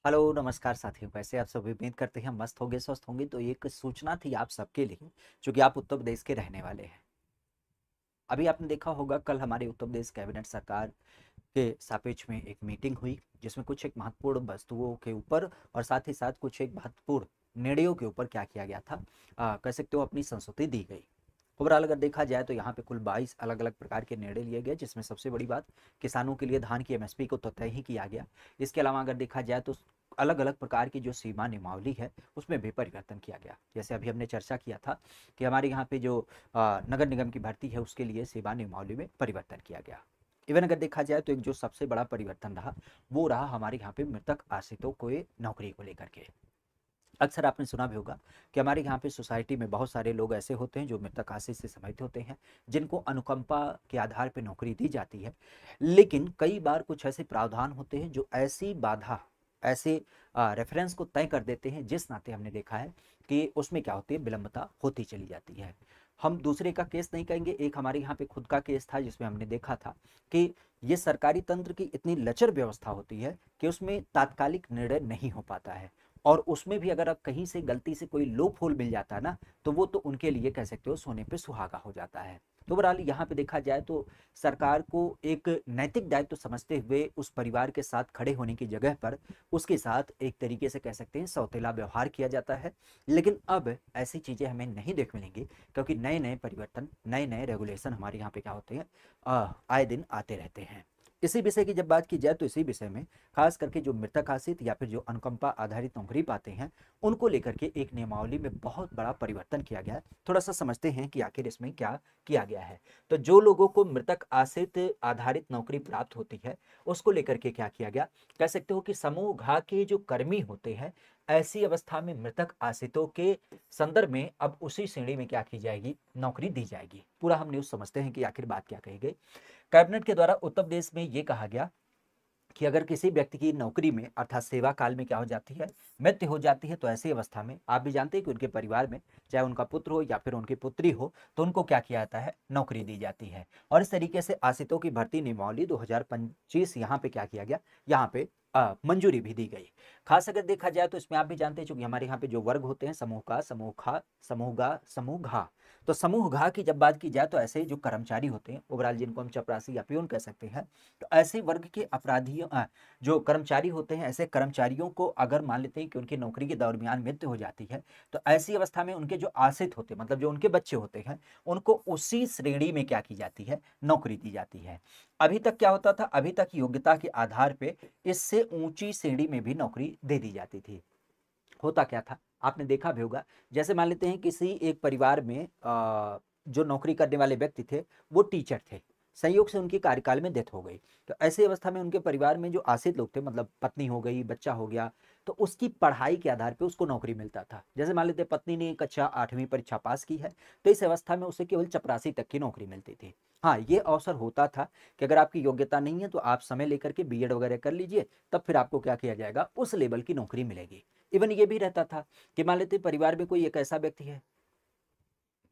Hello, नमस्कार साथियों। कैसे आप सब? उम्मीद करते हैं मस्त होंगे, स्वस्थ होंगे। तो एक सूचना थी आप सबके लिए, चूँकि आप उत्तर प्रदेश के रहने वाले हैं। अभी आपने देखा होगा, कल हमारे उत्तर प्रदेश कैबिनेट सरकार के सापेक्ष में एक मीटिंग हुई, जिसमें कुछ एक महत्वपूर्ण वस्तुओं के ऊपर और साथ ही साथ कुछ एक महत्वपूर्ण निर्णयों के ऊपर क्या किया गया था, कह सकते हो अपनी संस्तुति दी गई। ओवरऑल अगर देखा जाए तो यहाँ पे कुल 22 अलग अलग प्रकार के निर्णय लिए गए, जिसमें सबसे बड़ी बात किसानों के लिए धान की एमएसपी को तो तय ही किया गया। इसके अलावा अगर देखा जाए तो अलग अलग प्रकार की जो सीमा नियमावली है उसमें भी परिवर्तन किया गया। जैसे अभी हमने चर्चा किया था कि हमारे यहाँ पे जो नगर निगम की भर्ती है उसके लिए सेवा नियमावली में परिवर्तन किया गया। इवन अगर देखा जाए तो एक जो सबसे बड़ा परिवर्तन रहा वो रहा हमारे यहाँ पे मृतक आश्रितों को नौकरी को लेकर के। अक्सर आपने सुना भी होगा कि हमारे यहाँ पे सोसाइटी में बहुत सारे लोग ऐसे होते हैं जो मृतक आश्रित से संबंधित होते हैं, जिनको अनुकंपा के आधार पे नौकरी दी जाती है। लेकिन कई बार कुछ ऐसे प्रावधान होते हैं जो ऐसी बाधा, ऐसे रेफरेंस को तय कर देते हैं, जिस नाते हमने देखा है कि उसमें क्या होती है, विलंबता होती चली जाती है। हम दूसरे का केस नहीं कहेंगे, एक हमारे यहाँ पे खुद का केस था जिसमें हमने देखा था कि ये सरकारी तंत्र की इतनी लचर व्यवस्था होती है कि उसमें तात्कालिक निर्णय नहीं हो पाता है। और उसमें भी अगर अब कहीं से गलती से कोई लूप होल मिल जाता है ना, तो वो तो उनके लिए कह सकते हो सोने पे सुहागा हो जाता है। तो ओवरऑल यहाँ पे देखा जाए तो सरकार को एक नैतिक दायित्व तो समझते हुए उस परिवार के साथ खड़े होने की जगह पर उसके साथ एक तरीके से कह सकते हैं सौतेला व्यवहार किया जाता है। लेकिन अब ऐसी चीजें हमें नहीं देखने मिलेंगी, क्योंकि नए नए परिवर्तन, नए नए रेगुलेशन हमारे यहाँ पे क्या होते हैं, आए दिन आते रहते हैं। इसी विषय की जब बात की जाए तो इसी विषय में खास करके जो मृतक आश्रित या फिर जो अनुकंपा आधारित नौकरी पाते हैं उनको लेकर के एक नियमावली में बहुत बड़ा परिवर्तन किया गया है। थोड़ा सा समझते हैं कि आखिर इसमें क्या किया गया है। तो जो लोगों को मृतक आश्रित आधारित नौकरी प्राप्त होती है उसको लेकर के क्या किया गया, कह सकते हो कि समूह घ के जो कर्मी होते हैं, ऐसी अवस्था में मृतक आश्रितों के संदर्भ में अब उसी श्रेणी में क्या की जाएगी, नौकरी दी जाएगी। पूरा हम न्यूज समझते हैं कि आखिर बात क्या कही गई। कैबिनेट के द्वारा उत्तर प्रदेश में यह कहा गया कि अगर किसी व्यक्ति की नौकरी में अर्थात सेवा काल में क्या हो जाती है, मृत्यु हो जाती है, तो ऐसी अवस्था में आप भी जानते हैं कि उनके परिवार में चाहे उनका पुत्र हो या फिर उनकी पुत्री हो, तो उनको क्या किया जाता है, नौकरी दी जाती है। और इस तरीके से आश्रितों की भर्ती नियमावली 2025 यहाँ पे क्या किया गया, यहाँ पे मंजूरी भी दी गई। खास अगर देखा जाए तो इसमें आप भी जानते हैं, चूंकि हमारे यहाँ पे जो वर्ग होते हैं, समूह का, समूह खा, समूह गा, समूह घा। तो समूह घा की जब बात की जाए तो ऐसे जो कर्मचारी होते हैं, ओवरऑल जिनको हम चपरासी या पियून कह सकते हैं, तो ऐसे वर्ग के अपराधियों जो कर्मचारी होते हैं, ऐसे कर्मचारियों को अगर मान लेते हैं कि उनकी नौकरी के दरमियान मृत्यु हो जाती है, तो ऐसी अवस्था में उनके जो आश्रित होते हैं, मतलब जो उनके बच्चे होते हैं, उनको उसी श्रेणी में क्या की जाती है, नौकरी दी जाती है। अभी तक क्या होता था, अभी तक योग्यता के आधार पे इससे ऊंची श्रेणी में भी नौकरी दे दी जाती थी। होता क्या था, आपने देखा भी होगा, जैसे मान लेते हैं किसी एक परिवार में जो नौकरी करने वाले व्यक्ति थे वो टीचर थे, संयोग से उनकी कार्यकाल में डेथ हो गई। तो ऐसी अवस्था में उनके परिवार में जो आश्रित लोग थे, मतलब पत्नी हो गई, बच्चा हो गया, तो उसकी पढ़ाई के आधार पे उसको नौकरी मिलता था। जैसे मान लेते पत्नी ने कक्षा 8वीं परीक्षा पास की है, तो इस अवस्था में उसे केवल चपरासी तक की नौकरी मिलती थी। हाँ, ये अवसर होता था कि अगर आपकी योग्यता नहीं है तो आप समय लेकर के बीएड वगैरह कर लीजिए, तब फिर आपको क्या किया जाएगा, उस लेवल की नौकरी मिलेगी। इवन ये भी रहता था कि मान लेते परिवार में कोई एक ऐसा व्यक्ति है,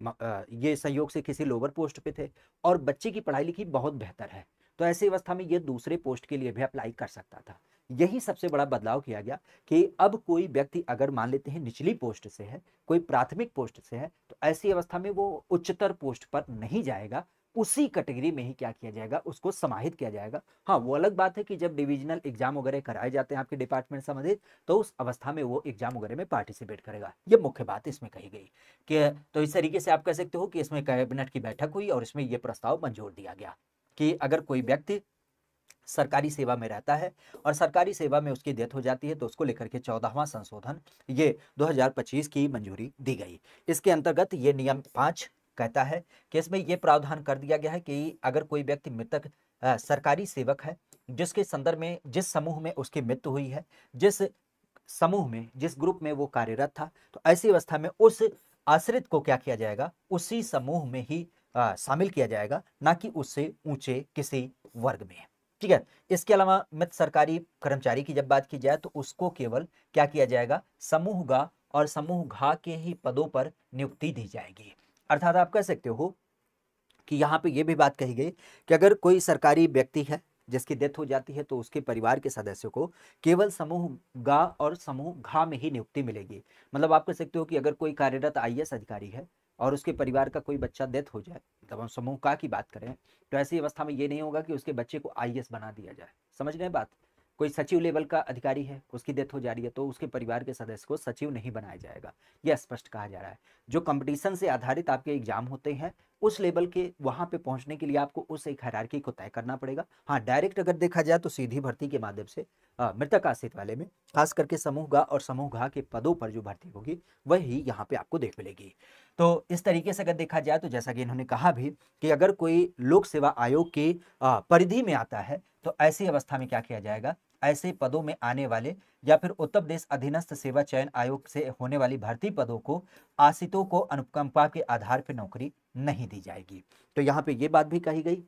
ये संयोग से किसी लोअर पोस्ट पे थे और बच्चे की पढ़ाई लिखी बहुत बेहतर है, तो ऐसी अवस्था में ये दूसरे पोस्ट के लिए भी अप्लाई कर सकता था। यही सबसे बड़ा बदलाव किया गया कि अब कोई व्यक्ति अगर मान लेते हैं निचली पोस्ट से है, कोई प्राथमिक पोस्ट से है, तो ऐसी अवस्था में वो उच्चतर पोस्ट पर नहीं जाएगा, उसी कैटेगरी में ही क्या किया जाएगा, उसको समाहित किया जाएगा। हाँ, वो अलग बात है कि जब डिविजनल एग्जाम वगैरह कराए जाते हैं आपके डिपार्टमेंट संबंधित, तो उस अवस्था में वो एग्जाम वगैरह में पार्टिसिपेट करेगा। ये मुख्य बात इसमें कही गई कि तो इस तरीके से आप कह सकते हो कि इसमें कैबिनेट की बैठक हुई और इसमें यह प्रस्ताव मंजूर दिया गया कि अगर कोई व्यक्ति सरकारी सेवा में रहता है और सरकारी सेवा में उसकी डेथ हो जाती है, तो उसको लेकर के 14वां संशोधन ये 2025 की मंजूरी दी गई। इसके अंतर्गत ये नियम 5 कहता है कि इसमें यह प्रावधान कर दिया गया है कि अगर कोई व्यक्ति मृतक सरकारी सेवक है, जिसके संदर्भ में, जिस समूह में उसकी मृत्यु हुई है, जिस समूह में, जिस ग्रुप में वो कार्यरत था, तो ऐसी अवस्था में उस आश्रित को क्या किया जाएगा, उसी समूह में ही शामिल किया जाएगा, ना कि उससे ऊंचे किसी वर्ग में। ठीक है। इसके अलावा मृत सरकारी कर्मचारी की जब बात की जाए तो उसको केवल क्या किया जाएगा, समूह ग और समूह घा के ही पदों पर नियुक्ति दी जाएगी। अर्थात आप कह सकते हो कि यहाँ पे ये भी बात कही गई कि अगर कोई सरकारी व्यक्ति है, जिसकी डेथ हो जाती है तो उसके परिवार के सदस्यों को केवल समूह ग और समूह घ में ही नियुक्ति मिलेगी। मतलब आप कह सकते हो कि अगर कोई कार्यरत आईएएस अधिकारी है और उसके परिवार का कोई बच्चा डेथ हो जाए, मतलब हम समूह का की बात करें, तो ऐसी अवस्था में ये नहीं होगा कि उसके बच्चे को आईएएस बना दिया जाए। समझ रहे हैं बात? कोई सचिव लेवल का अधिकारी है, उसकी डेथ हो जा रही है, तो उसके परिवार के सदस्य को सचिव नहीं बनाया जाएगा, यह स्पष्ट कहा जा रहा है। जो कंपटीशन से आधारित आपके एग्जाम होते हैं, उस लेवल के वहां पे पहुंचने के लिए आपको उस एक हायरार्की को तय करना पड़ेगा। हाँ, डायरेक्ट अगर देखा जाए तो सीधी भर्ती के माध्यम से मृतक आश्रित वाले में खास करके समूह ग और समूह घ के पदों पर जो भर्ती होगी वही यहाँ पे आपको देख मिलेगी। तो इस तरीके से अगर देखा जाए तो जैसा कि इन्होंने कहा भी कि अगर कोई लोक सेवा आयोग की परिधि में आता है तो ऐसी अवस्था में क्या किया जाएगा, ऐसे पदों में आने वाले या फिर उत्तर प्रदेश अधीनस्थ सेवा चयन आयोग से होने वाली भर्ती पदों को आश्रितों को अनुकंपा के आधार पर नौकरी नहीं दी जाएगी। तो यहाँ पे ये बात भी कही गई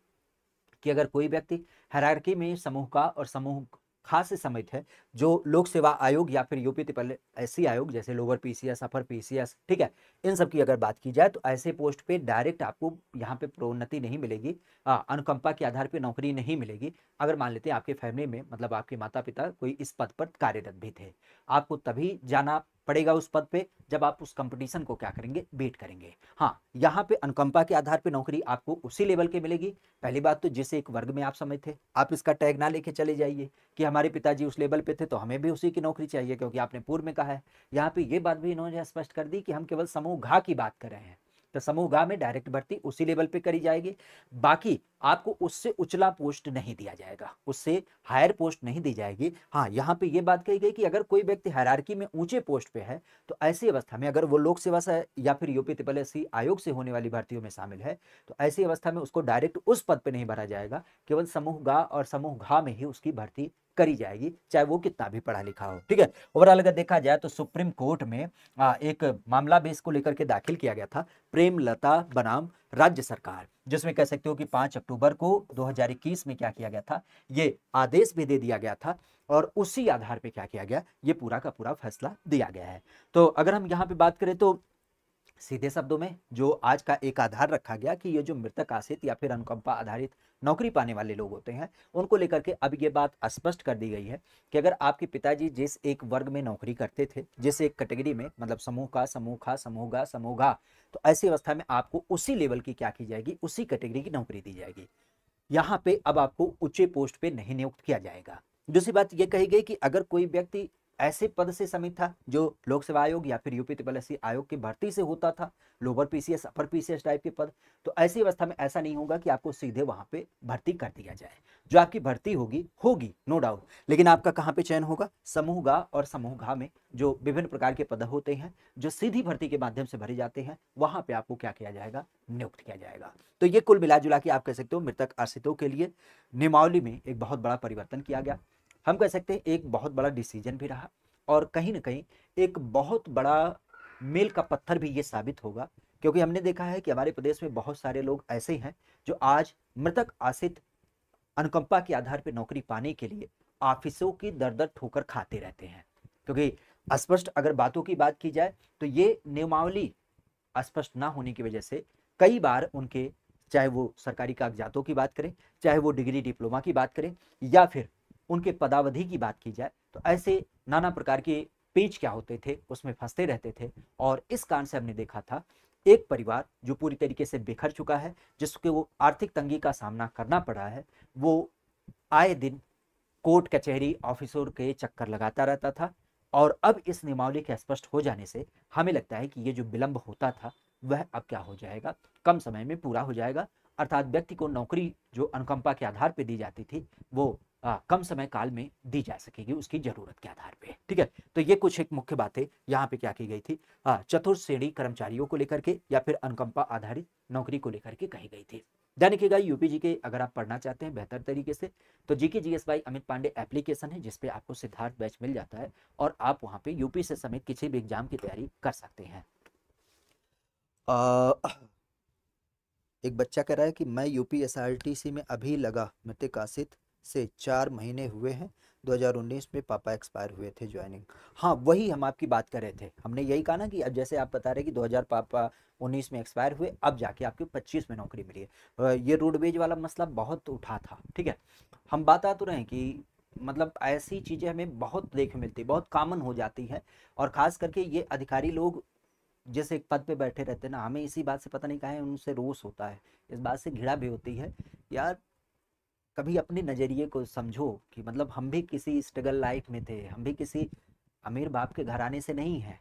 कि अगर कोई व्यक्ति हायरार्की में समूह का और समूह खास से सम्मिलित है, जो लोक सेवा आयोग या फिर यूपी ट्रिपल एससी आयोग जैसे लोअर पीसीएस, अपर पीसीएस, ठीक है, इन सब की अगर बात की जाए तो ऐसे पोस्ट पे डायरेक्ट आपको यहाँ पे प्रोन्नति नहीं मिलेगी, अनुकंपा के आधार पे नौकरी नहीं मिलेगी। अगर मान लेते हैं आपके फैमिली में मतलब आपके माता पिता कोई इस पद पर कार्यरत भी थे, आपको तभी जाना पड़ेगा उस पद पे जब आप उस कंपटीशन को क्या करेंगे, बीट करेंगे। हाँ, यहाँ पे अनुकंपा के आधार पे नौकरी आपको उसी लेवल के मिलेगी। पहली बात तो जिस एक वर्ग में आप समय थे, आप इसका टैग ना लेके चले जाइए कि हमारे पिताजी उस लेवल पे थे तो हमें भी उसी की नौकरी चाहिए, क्योंकि आपने पूर्व में कहा है। यहाँ पे ये बात भी इन्होंने स्पष्ट कर दी कि हम केवल समूह घ की बात कर रहे हैं, तो समूह ग में डायरेक्ट भर्ती उसी लेवल पे करी जाएगी। बाकी आपको उससे उचला पोस्ट नहीं दिया जाएगा, उससे हायर पोस्ट नहीं दी जाएगी। हाँ, यहाँ पे ये बात कही गई कि अगर कोई व्यक्ति हायरार्की में ऊंचे पोस्ट पे है तो ऐसी अवस्था में अगर वो लोक सेवा से या फिर यूपी ट्रिपल एससी आयोग से होने वाली भर्तियों में शामिल है तो ऐसी अवस्था में उसको डायरेक्ट उस पद पे नहीं भरा जाएगा, केवल समूह ग और समूह घ में ही उसकी भर्ती करी जाएगी, चाहे वो कितना भी पढ़ा लिखा हो। ठीक है, ओवरऑल अगर देखा जाए तो सुप्रीम कोर्ट में एक मामला भी इसको लेकर के दाखिल किया गया था, प्रेमलता बनाम राज्य सरकार, जिसमें कह सकते हो कि 5 अक्टूबर को 2021 में क्या किया गया था, ये आदेश भी दे दिया गया था और उसी आधार पे क्या किया गया, ये पूरा का पूरा फैसला दिया गया है। तो अगर हम यहाँ पे बात करें तो सीधे शब्दों में जो आज का एक आधार रखा गया कि ये जो मृतक आश्रित या फिर अनुकंपा आधारित नौकरी पाने वाले लोग होते हैं उनको लेकर के अब ये बात स्पष्ट कर दी गई है कि अगर आपके पिताजी जिस एक वर्ग में नौकरी करते थे, जिस एक कैटेगरी में, मतलब समूह का, समूह खा, समूह गा, समूह घा, तो ऐसी अवस्था में आपको उसी लेवल की क्या की जाएगी, उसी कैटेगरी की नौकरी दी जाएगी। यहाँ पे अब आपको ऊंचे पोस्ट पे नहीं नियुक्त किया जाएगा। दूसरी बात यह कही गई कि अगर कोई व्यक्ति ऐसे पद से समित था जो लोक सेवा आयोग या फिर यूपी ट्रिपल एससी आयोग की भर्ती से होता था, lower PCS, upper PCS type के पद, तो ऐसी अवस्था में ऐसा नहीं होगा कि आपको सीधे वहां पे भर्ती कर दिया जाए। जो आपकी भर्ती होगी होगी नो डाउट, लेकिन आपका कहाँ पे चयन होगा, समूह गा और समूह घा में जो विभिन्न प्रकार के पद होते हैं जो सीधी भर्ती के माध्यम से भरे जाते हैं, वहां पे आपको क्या किया जाएगा, नियुक्त किया जाएगा। तो ये कुल मिला जुला के आप कह सकते हो मृतक आश्रितों के लिए नियमावली में एक बहुत बड़ा परिवर्तन किया गया। हम कह सकते हैं एक बहुत बड़ा डिसीजन भी रहा और कहीं ना कहीं एक बहुत बड़ा मील का पत्थर भी ये साबित होगा, क्योंकि हमने देखा है कि हमारे प्रदेश में बहुत सारे लोग ऐसे हैं जो आज मृतक आश्रित अनुकंपा के आधार पर नौकरी पाने के लिए ऑफिसों की दर दर ठोकर खाते रहते हैं। क्योंकि स्पष्ट अगर बातों की बात की जाए तो ये नियमावली स्पष्ट ना होने की वजह से कई बार उनके, चाहे वो सरकारी कागजातों की बात करें, चाहे वो डिग्री डिप्लोमा की बात करें या फिर उनके पदावधि की बात की जाए, तो ऐसे नाना प्रकार के पेच क्या होते थे उसमें फंसते रहते थे। और इस कारण से हमने देखा था एक परिवार जो पूरी तरीके से बिखर चुका है, जिसके वो आर्थिक तंगी का सामना करना पड़ा है, वो आए दिन कोर्ट कचहरी ऑफिसों के चक्कर लगाता रहता था। और अब इस नियमावली के स्पष्ट हो जाने से हमें लगता है कि ये जो विलंब होता था वह अब क्या हो जाएगा, कम समय में पूरा हो जाएगा। अर्थात व्यक्ति को नौकरी जो अनुकंपा के आधार पर दी जाती थी वो कम समय काल में दी जा सकेगी उसकी जरूरत के आधार पे। ठीक है, तो ये कुछ एक मुख्य बातें यहाँ पे क्या की गई थी, चतुर्थ श्रेणी कर्मचारियों को लेकर के या फिर अनुकंपा आधारित नौकरी को लेकर के कही गई थी। ध्यान रखिएगा, यूपी जीके अगर आप पढ़ना चाहते हैं बेहतर तरीके से तो GK GS by Amit Pandey application है जिसपे आपको सिद्धार्थ बैच मिल जाता है और आप वहां पे यूपी से समेत किसी भी एग्जाम की तैयारी कर सकते हैं। एक बच्चा कह रहा है कि मैं यूपी एसआरटीसी में अभी लगा, मृतक आश्रित से 4 महीने हुए हैं, 2019 में पापा एक्सपायर हुए थे, ज्वाइनिंग। हाँ, वही हम आपकी बात कर रहे थे। हमने यही कहा ना कि अब जैसे आप बता रहे कि 2000 पापा 19 में एक्सपायर हुए, अब जाके आपके 25 में नौकरी मिली है। ये रोडवेज वाला मसला बहुत उठा था, ठीक है। हम बता तो रहे हैं कि मतलब ऐसी चीजें हमें बहुत देखने मिलती, बहुत कॉमन हो जाती है। और खास करके ये अधिकारी लोग जैसे एक पद पे बैठे रहते हैं ना, हमें इसी बात से पता नहीं कहा है उनसे रोष होता है, इस बात से घृणा भी होती है। यार, कभी अपने नजरिए को समझो कि मतलब हम भी किसी स्ट्रगल लाइफ में थे, हम भी किसी अमीर बाप के घराने से नहीं है,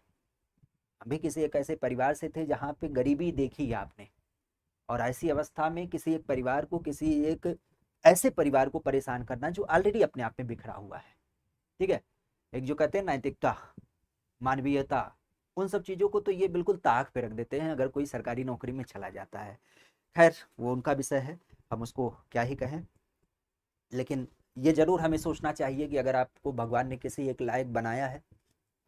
हम भी किसी एक ऐसे परिवार से थे जहाँ पे गरीबी देखी है आपने। और ऐसी अवस्था में किसी एक परिवार को, किसी एक ऐसे परिवार को परेशान करना जो ऑलरेडी अपने आप में बिखरा हुआ है, ठीक है। एक जो कहते हैं नैतिकता, मानवीयता, उन सब चीजों को तो ये बिल्कुल ताक पे रख देते हैं अगर कोई सरकारी नौकरी में चला जाता है। खैर, वो उनका विषय है, हम उसको क्या ही कहें। लेकिन ये जरूर हमें सोचना चाहिए कि अगर आपको भगवान ने किसी एक लायक बनाया है,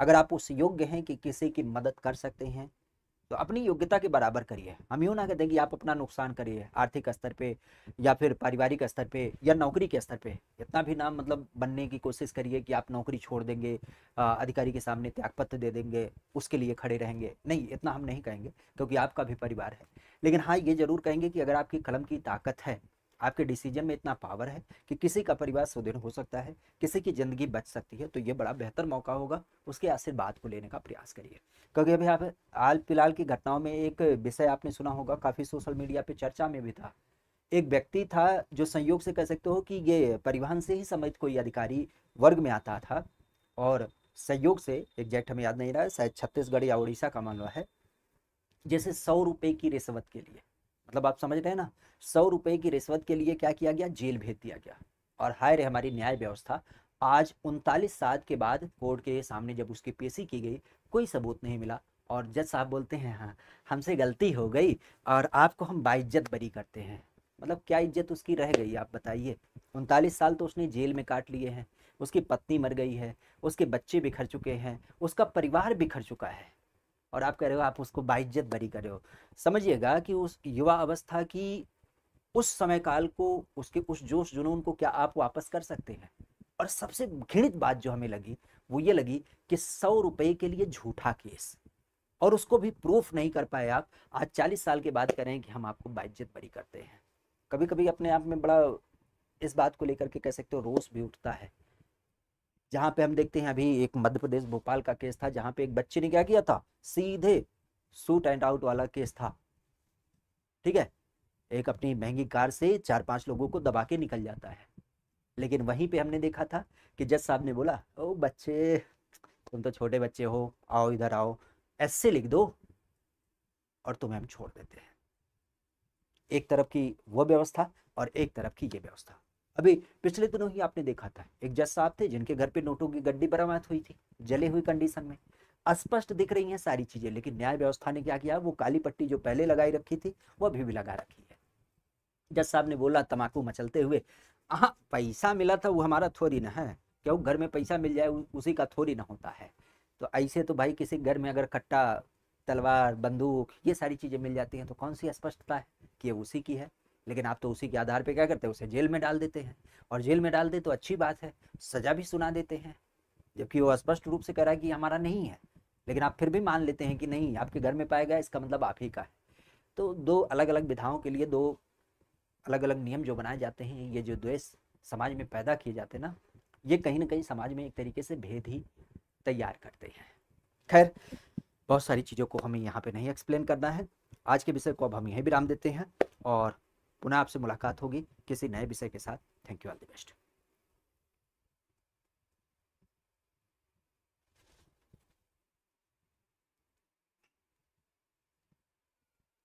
अगर आप उस योग्य हैं कि किसी की मदद कर सकते हैं, तो अपनी योग्यता के बराबर करिए। हम यूँ ना कहते कि आप अपना नुकसान करिए आर्थिक स्तर पे या फिर पारिवारिक स्तर पे या नौकरी के स्तर पे। इतना भी ना मतलब बनने की कोशिश करिए कि आप नौकरी छोड़ देंगे, अधिकारी के सामने त्यागपत्र दे देंगे, उसके लिए खड़े रहेंगे। नहीं, इतना हम नहीं कहेंगे, क्योंकि आपका भी परिवार है। लेकिन हाँ, ये जरूर कहेंगे कि अगर आपकी कलम की ताकत है, आपके डिसीजन में इतना पावर है कि किसी का परिवार सुदृढ़ हो सकता है, किसी की जिंदगी बच सकती है, तो ये बड़ा बेहतर मौका होगा, उसके आशीर्वाद को लेने का प्रयास करिए। क्योंकि अभी आप हाल फिलहाल की घटनाओं में एक विषय आपने सुना होगा, काफी सोशल मीडिया पे चर्चा में भी था। एक व्यक्ति था जो संयोग से कह सकते हो कि ये परिवहन से ही संबंधित कोई अधिकारी वर्ग में आता था, और संयोग से एग्जैक्ट हमें याद नहीं रहा है, शायद छत्तीसगढ़ या उड़ीसा का मामला है, जैसे 100 रुपए की रिश्वत के लिए, मतलब आप समझ रहे हैं ना, 100 रुपए की रिश्वत के लिए क्या किया गया, जेल भेज दिया गया। और हाय रे हमारी न्याय व्यवस्था, आज 39 साल के बाद कोर्ट के सामने जब उसकी पेशी की गई, कोई सबूत नहीं मिला। और जज साहब बोलते हैं हाँ, हमसे गलती हो गई और आपको हम बाइज्जत बरी करते हैं। मतलब क्या इज्जत उसकी रह गई, आप बताइए। 39 साल तो उसने जेल में काट लिए हैं, उसकी पत्नी मर गई है, उसके बच्चे बिखर चुके हैं, उसका परिवार बिखर चुका है, और आप कह रहे हो आप उसको बाइज्जत बरी कर रहे हो। समझिएगा कि उस युवा अवस्था की, उस समय काल को, उसके उस जोश जुनून को क्या आप वापस कर सकते हैं? और सबसे घृणित बात जो हमें लगी, वो ये लगी कि 100 रुपए के लिए झूठा केस, और उसको भी प्रूफ नहीं कर पाए आप। आज 40 साल के बाद कह रहे हैं कि हम आपको बाइज्जत बरी करते हैं। कभी कभी अपने आप में बड़ा इस बात को लेकर के कह सकते हो रोष भी उठता है। जहां पे हम देखते हैं, अभी एक मध्य प्रदेश भोपाल का केस था, जहां पे एक बच्चे ने क्या किया था, सीधे शूट एंड आउट वाला केस था, ठीक है। एक अपनी महंगी कार से 4-5 लोगों को दबा के निकल जाता है। लेकिन वहीं पे हमने देखा था कि जज साहब ने बोला, ओ बच्चे, तुम तो छोटे बच्चे हो, आओ इधर आओ, ऐसे लिख दो और तुम्हें हम छोड़ देते हैं। एक तरफ की वो व्यवस्था और एक तरफ की ये व्यवस्था। अभी पिछले दिनों ही आपने देखा था, एक जज साहब थे जिनके घर पे नोटों की गड्डी बरामद हुई थी, जले हुई कंडीशन में। स्पष्ट दिख रही हैं सारी चीजें, लेकिन न्याय व्यवस्था ने क्या किया, वो काली पट्टी जो पहले लगाई रखी थी वो अभी भी लगा रखी है। जज साहब ने बोला तमाकू मचलते हुए, हाँ पैसा मिला था वो हमारा थोड़ी ना है, क्यों घर में पैसा मिल जाए उसी का थोड़ी ना होता है। तो ऐसे तो भाई किसी घर में अगर कट्टा, तलवार, बंदूक, ये सारी चीजें मिल जाती हैं तो कौन सी स्पष्टता है कि ये उसी की है। लेकिन आप तो उसी के आधार पे क्या करते हैं, उसे जेल में डाल देते हैं। और जेल में डाल दे तो अच्छी बात है, सजा भी सुना देते हैं, जबकि वो स्पष्ट रूप से कह रहा है कि हमारा नहीं है। लेकिन आप फिर भी मान लेते हैं कि नहीं, आपके घर में पाया गया, इसका मतलब आप ही का है। तो दो अलग अलग विधाओं के लिए दो अलग अलग नियम जो बनाए जाते हैं, ये जो द्वेष समाज में पैदा किए जाते हैं ना, ये कहीं ना कहीं समाज में एक तरीके से भेद ही तैयार करते हैं। खैर, बहुत सारी चीज़ों को हमें यहाँ पे नहीं एक्सप्लेन करना है। आज के विषय को अब हम यहीं विराम देते हैं और पुनः आपसे मुलाकात होगी किसी नए विषय के साथ। Thank you, all the best.